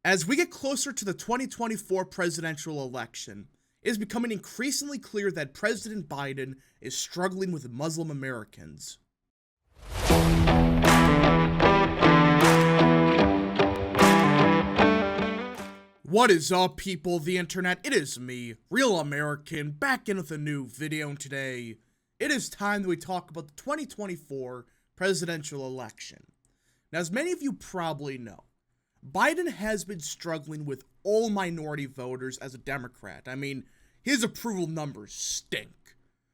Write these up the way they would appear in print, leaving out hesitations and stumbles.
As we get closer to the 2024 presidential election, it is becoming increasingly clear that President Biden is struggling with Muslim Americans. What is up, people of the internet? It is me, Real American, back in with a new video, and today it is time that we talk about the 2024 presidential election. Now, as many of you probably know, Biden has been struggling with all minority voters as a Democrat. I mean, his approval numbers stink.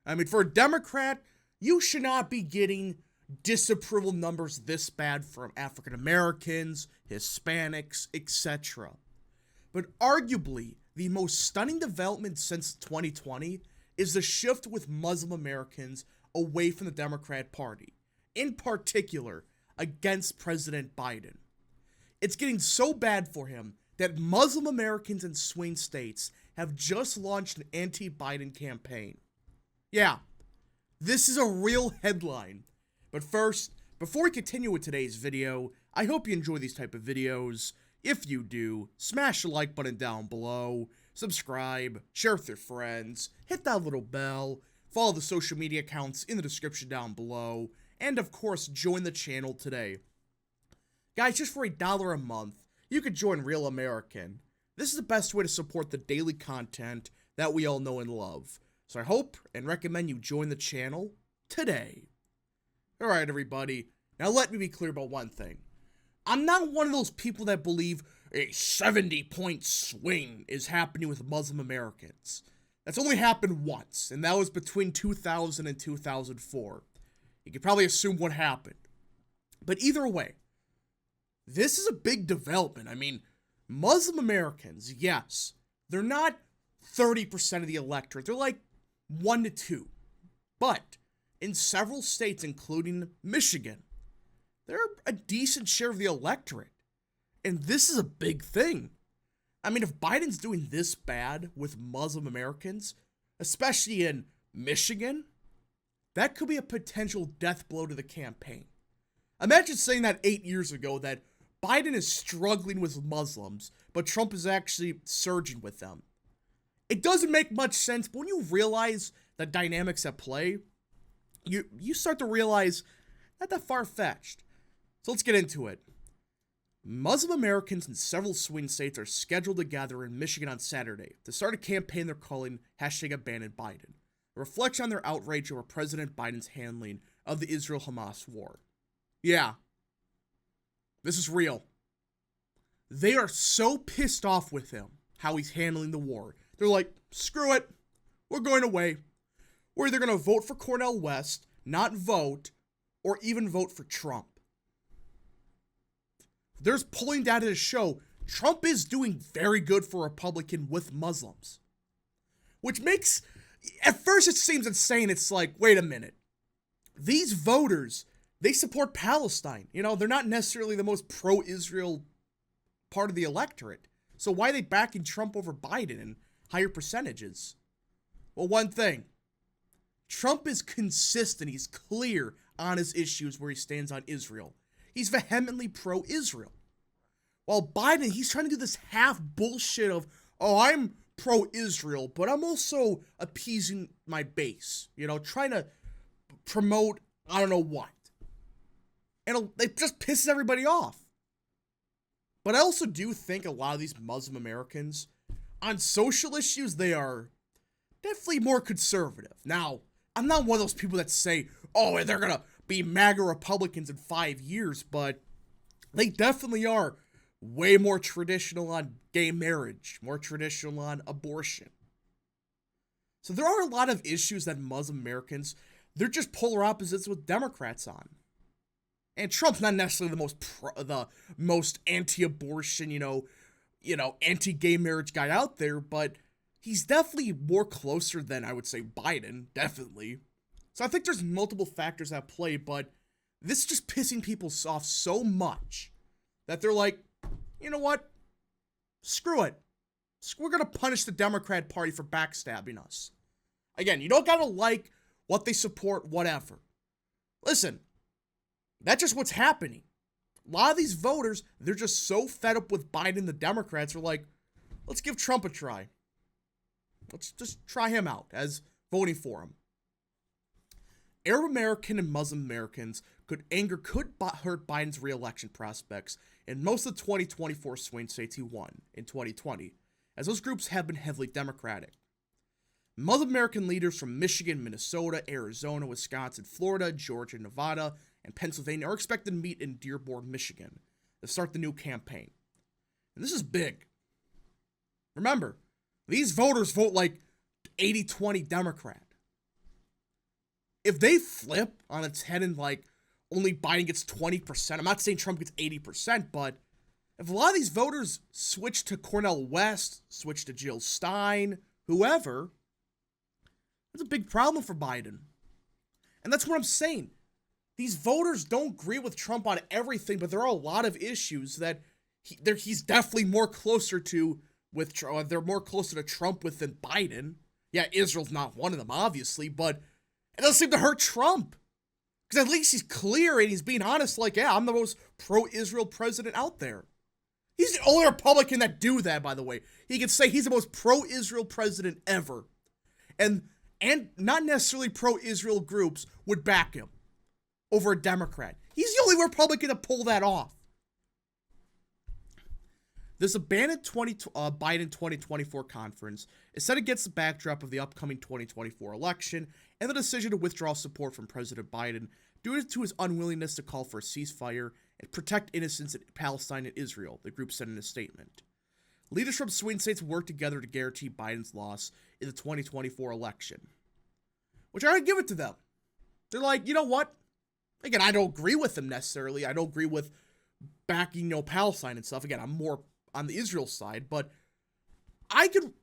I mean, for a Democrat, you should not be getting disapproval numbers this bad from African Americans, Hispanics, etc. But arguably, the most stunning development since 2020 is the shift with Muslim Americans away from the Democrat Party, in particular against President Biden. It's getting so bad for him that Muslim Americans in swing states have just launched an anti-Biden campaign. Yeah, this is a real headline. But first, before we continue with today's video, I hope you enjoy these type of videos. If you do, smash the like button down below, subscribe, share with your friends, hit that little bell, follow the social media accounts in the description down below, and of course, join the channel today. Guys, just for $1 a month, you could join Real American. This is the best way to support the daily content that we all know and love. So I hope and recommend you join the channel today. Alright, everybody. Now let me be clear about one thing. I'm not one of those people that believe a 70-point swing is happening with Muslim Americans. That's only happened once, and that was between 2000 and 2004. You can probably assume what happened. But either way, this is a big development. I mean, Muslim Americans, yes, they're not 30% of the electorate. They're like 1 to 2. But in several states, including Michigan, they're a decent share of the electorate. And this is a big thing. I mean, if Biden's doing this bad with Muslim Americans, especially in Michigan, that could be a potential death blow to the campaign. Imagine saying that 8 years ago, that Biden is struggling with Muslims, but Trump is actually surging with them. It doesn't make much sense, but when you realize the dynamics at play, you start to realize not that far-fetched. So let's get into it. Muslim Americans in several swing states are scheduled to gather in Michigan on Saturday to start a campaign they're calling #AbandonBiden, a reflection on their outrage over President Biden's handling of the Israel-Hamas war. Yeah. This is real. They are so pissed off with him, how he's handling the war. They're like, screw it. We're going away. We're either going to vote for Cornel West, not vote, or even vote for Trump. There's polling data to show Trump is doing very good for a Republican with Muslims. Which makes, at first it seems insane. It's like, wait a minute. These voters, they support Palestine. You know, they're not necessarily the most pro-Israel part of the electorate. So why are they backing Trump over Biden in higher percentages? Well, one thing. Trump is consistent. He's clear on his issues where he stands on Israel. He's vehemently pro-Israel. While Biden, he's trying to do this half bullshit of, oh, I'm pro-Israel, but I'm also appeasing my base. You know, trying to promote I don't know what. And it just pisses everybody off. But I also do think a lot of these Muslim Americans, on social issues, they are definitely more conservative. Now, I'm not one of those people that say, oh, they're going to be MAGA Republicans in 5 years, but they definitely are way more traditional on gay marriage, more traditional on abortion. So there are a lot of issues that Muslim Americans, they're just polar opposites with Democrats on. And Trump's not necessarily the most anti-abortion, anti-gay marriage guy out there, but he's definitely more closer than, I would say, Biden, definitely. So I think there's multiple factors at play, but this is just pissing people off so much that they're like, you know what? Screw it. We're going to punish the Democrat Party for backstabbing us. Again, you don't got to like what they support, whatever. Listen, that's just what's happening. a lot of these voters, they're just so fed up with Biden, the Democrats are like, let's give Trump a try. Let's just try him out as voting for him. Arab American and Muslim Americans could hurt Biden's re-election prospects in most of the 2024 swing states he won in 2020, as those groups have been heavily Democratic. Muslim American leaders from Michigan, Minnesota, Arizona, Wisconsin, Florida, Georgia, Nevada, and Pennsylvania are expected to meet in Dearborn, Michigan to start the new campaign. And this is big. Remember, these voters vote like 80-20 Democrat. If they flip on its head and like only Biden gets 20%, I'm not saying Trump gets 80%, but if a lot of these voters switch to Cornel West, switch to Jill Stein, whoever, that's a big problem for Biden. And that's what I'm saying. These voters don't agree with Trump on everything, but there are a lot of issues that he's definitely more closer to they're more closer to Trump with than Biden. Yeah, Israel's not one of them, obviously, but it doesn't seem to hurt Trump. Because at least he's clear and he's being honest, like, yeah, I'm the most pro-Israel president out there. He's the only Republican that do that, by the way. He can say he's the most pro-Israel president ever. And not necessarily pro-Israel groups would back him over a Democrat. He's the only Republican to pull that off. This abandoned Biden 2024 conference is set against the backdrop of the upcoming 2024 election and the decision to withdraw support from President Biden due to his unwillingness to call for a ceasefire and protect innocents in Palestine and Israel, the group said in a statement. Leaders from swing states worked together to guarantee Biden's loss in the 2024 election. Which I would give it to them. They're like, you know what? Again, I don't agree with them necessarily. I don't agree with backing, Palestine and stuff. Again, I'm more on the Israel side, but I could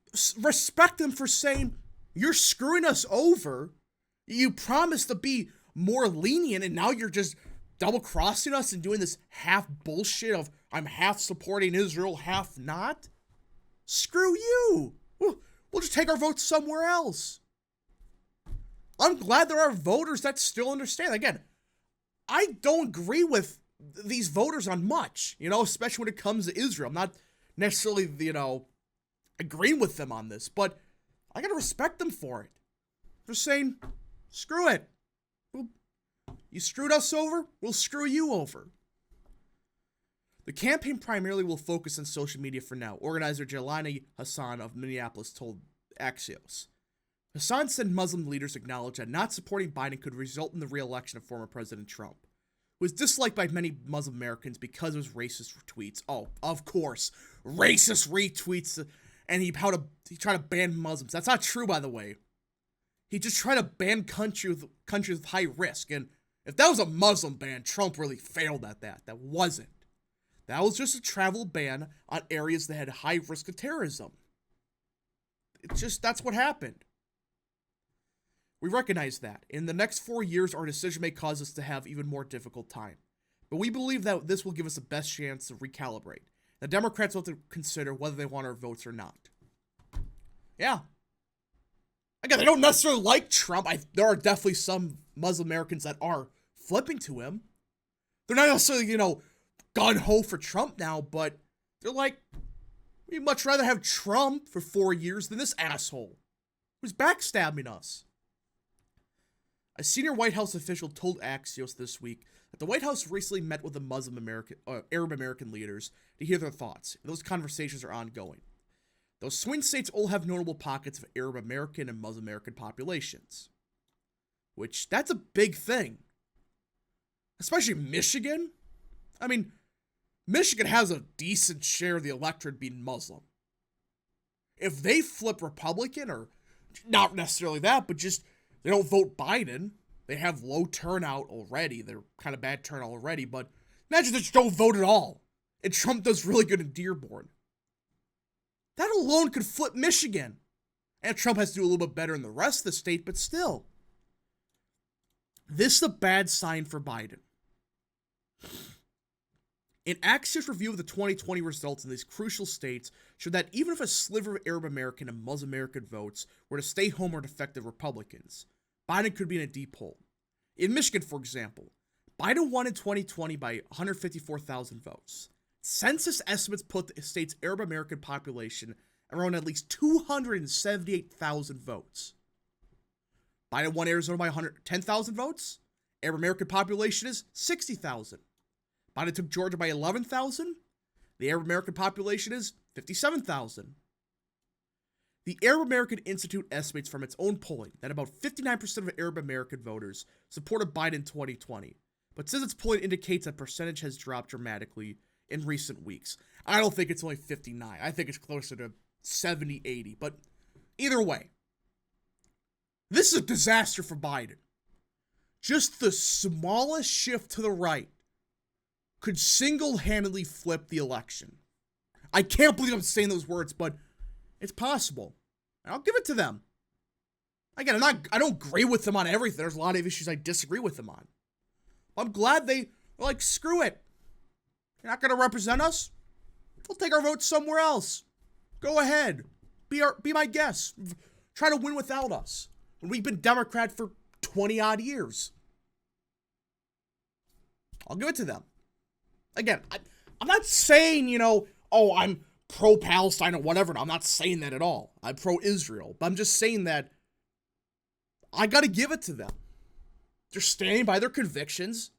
respect them for saying, you're screwing us over. You promised to be more lenient, and now you're just double-crossing us and doing this half bullshit of I'm half supporting Israel, half not. Screw you. We'll just take our votes somewhere else. I'm glad there are voters that still understand. Again, I don't agree with these voters on much, especially when it comes to Israel. I'm not necessarily, agreeing with them on this, but I gotta respect them for it. They're saying, screw it. You screwed us over, we'll screw you over. The campaign primarily will focus on social media for now, organizer Jelani Hassan of Minneapolis told Axios. Hassan said Muslim leaders acknowledge that not supporting Biden could result in the re-election of former President Trump, who was disliked by many Muslim Americans because of his racist tweets. Oh, of course, racist retweets, and he tried to ban Muslims. That's not true, by the way. He just tried to ban countries with high risk, and if that was a Muslim ban, Trump really failed at that. That wasn't. That was just a travel ban on areas that had high risk of terrorism. That's what happened. We recognize that. In the next 4 years, our decision may cause us to have even more difficult time. But we believe that this will give us the best chance to recalibrate. The Democrats will have to consider whether they want our votes or not. Yeah. Again, they don't necessarily like Trump. There are definitely some Muslim Americans that are flipping to him. They're not necessarily, gun-ho for Trump now, but they're like, we'd much rather have Trump for 4 years than this asshole who's backstabbing us. A senior White House official told Axios this week that the White House recently met with the Arab American leaders to hear their thoughts. Those conversations are ongoing. Those swing states all have notable pockets of Arab American and Muslim American populations. Which, that's a big thing. Especially Michigan. I mean, Michigan has a decent share of the electorate being Muslim. If they flip Republican, or not necessarily that, but just they don't vote Biden, they have low turnout already. They're kind of bad turnout already, but imagine they just don't vote at all. And Trump does really good in Dearborn. That alone could flip Michigan. And Trump has to do a little bit better in the rest of the state, but still. This is a bad sign for Biden. An Axios review of the 2020 results in these crucial states showed that even if a sliver of Arab American and Muslim American votes were to stay home or defect the Republicans, Biden could be in a deep hole. In Michigan, for example, Biden won in 2020 by 154,000 votes. Census estimates put the state's Arab American population around at least 278,000 votes. Biden won Arizona by 110,000 votes. Arab American population is 60,000. Biden took Georgia by 11,000. The Arab American population is 57,000. The Arab American Institute estimates from its own polling that about 59% of Arab American voters supported Biden in 2020, but since its polling indicates that percentage has dropped dramatically in recent weeks. I don't think it's only 59. I think it's closer to 70, 80. But either way, this is a disaster for Biden. Just the smallest shift to the right could single-handedly flip the election. I can't believe I'm saying those words, but it's possible. And I'll give it to them. Again, I don't agree with them on everything. There's a lot of issues I disagree with them on. I'm glad they were like, screw it. You're not going to represent us? We'll take our votes somewhere else. Go ahead. Be my guest. Try to win without us. When we've been Democrat for 20-odd years. I'll give it to them. Again, I'm not saying, oh, I'm pro-Palestine or whatever. No, I'm not saying that at all. I'm pro-Israel. But I'm just saying that I got to give it to them. They're standing by their convictions.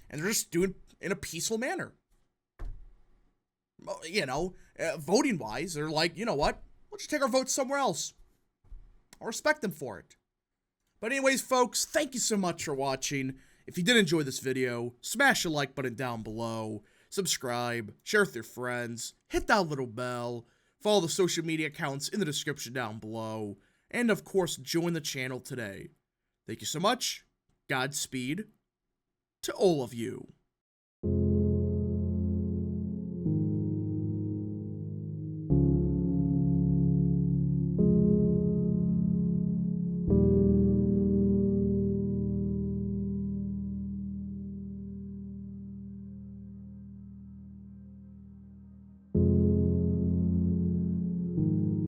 And they're just doing it in a peaceful manner. Voting-wise, they're like, you know what? Let's just take our votes somewhere else. I'll respect them for it. But anyways, folks, thank you so much for watching. If you did enjoy this video, smash the like button down below. Subscribe, share with your friends, hit that little bell, follow the social media accounts in the description down below, and of course, join the channel today. Thank you so much. Godspeed to all of you.